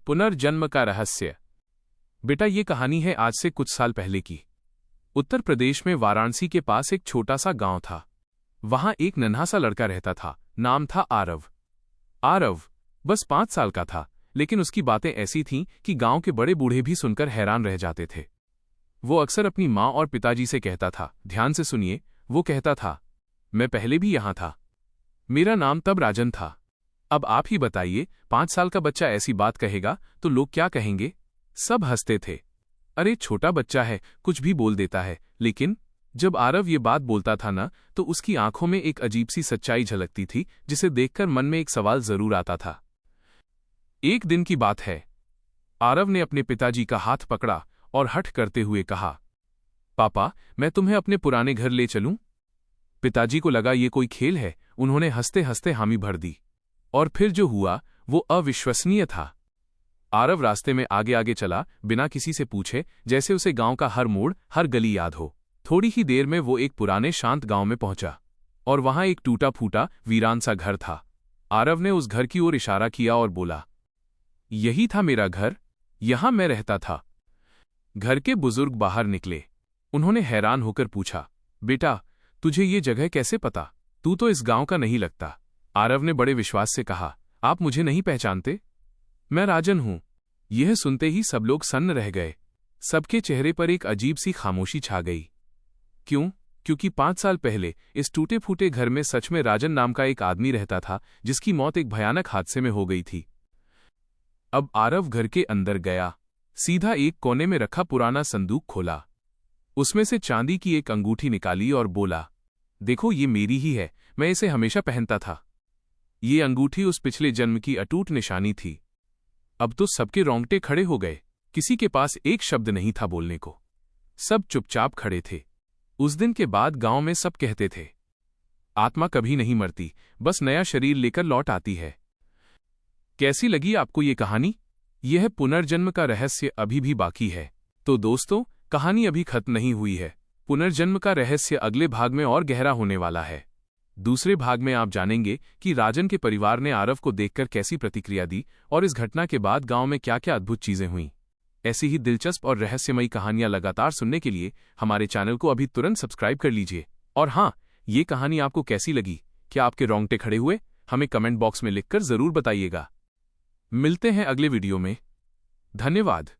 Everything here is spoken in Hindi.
पुनर्जन्म का रहस्य। बेटा, ये कहानी है आज से कुछ साल पहले की। उत्तर प्रदेश में वाराणसी के पास एक छोटा सा गांव था। वहां एक नन्हा सा लड़का रहता था। नाम था आरव। आरव बस 5 साल का था, लेकिन उसकी बातें ऐसी थीं कि गांव के बड़े बूढ़े भी सुनकर हैरान रह जाते थे। वो अक्सर अपनी माँ और पिताजी से कहता था, ध्यान से सुनिए, वो कहता था, मैं पहले भी यहां था। मेरा नाम तब राजन था। अब आप ही बताइए, 5 साल का बच्चा ऐसी बात कहेगा तो लोग क्या कहेंगे? सब हंसते थे। अरे छोटा बच्चा है, कुछ भी बोल देता है। लेकिन जब आरव ये बात बोलता था ना, तो उसकी आंखों में एक अजीब सी सच्चाई झलकती थी, जिसे देखकर मन में एक सवाल जरूर आता था। एक दिन की बात है। आरव ने अपने पिताजी का हाथ पकड़ा और हठ करते हुए कहा, पापा, मैं तुम्हें अपने पुराने घर ले चलूं? पिताजी को लगा ये कोई खेल है। उन्होंने हंसते हंसते हामी भर दी। और फिर जो हुआ वो अविश्वसनीय था। आरव रास्ते में आगे आगे चला, बिना किसी से पूछे, जैसे उसे गांव का हर मोड़, हर गली याद हो। थोड़ी ही देर में वो एक पुराने शांत गांव में पहुंचा, और वहां एक टूटा फूटा वीरान सा घर था। आरव ने उस घर की ओर इशारा किया और बोला, यही था मेरा घर, यहां मैं रहता था। घर के बुजुर्ग बाहर निकले। उन्होंने हैरान होकर पूछा, बेटा, तुझे ये जगह कैसे पता? तू तो इस गांव का नहीं लगता। आरव ने बड़े विश्वास से कहा, आप मुझे नहीं पहचानते? मैं राजन हूं। यह सुनते ही सब लोग सन्न रह गए। सबके चेहरे पर एक अजीब सी खामोशी छा गई। क्यों? क्योंकि 5 साल पहले इस टूटे फूटे घर में सच में राजन नाम का एक आदमी रहता था, जिसकी मौत एक भयानक हादसे में हो गई थी। अब आरव घर के अंदर गया, सीधा एक कोने में रखा पुराना संदूक खोला। उसमें से चांदी की एक अंगूठी निकाली और बोला, देखो, ये मेरी ही है, मैं इसे हमेशा पहनता था। ये अंगूठी उस पिछले जन्म की अटूट निशानी थी। अब तो सबके रोंगटे खड़े हो गए। किसी के पास एक शब्द नहीं था बोलने को। सब चुपचाप खड़े थे। उस दिन के बाद गांव में सब कहते थे, आत्मा कभी नहीं मरती, बस नया शरीर लेकर लौट आती है। कैसी लगी आपको ये कहानी? यह पुनर्जन्म का रहस्य अभी भी बाकी है। तो दोस्तों, कहानी अभी खत्म नहीं हुई है। पुनर्जन्म का रहस्य अगले भाग में और गहरा होने वाला है। दूसरे भाग में आप जानेंगे कि राजन के परिवार ने आरव को देखकर कैसी प्रतिक्रिया दी, और इस घटना के बाद गांव में क्या क्या अद्भुत चीजें हुईं। ऐसी ही दिलचस्प और रहस्यमयी कहानियां लगातार सुनने के लिए हमारे चैनल को अभी तुरंत सब्सक्राइब कर लीजिए। और हाँ, ये कहानी आपको कैसी लगी? क्या आपके रोंगटे खड़े हुए? हमें कमेंट बॉक्स में लिखकर जरूर बताइएगा। मिलते हैं अगले वीडियो में। धन्यवाद।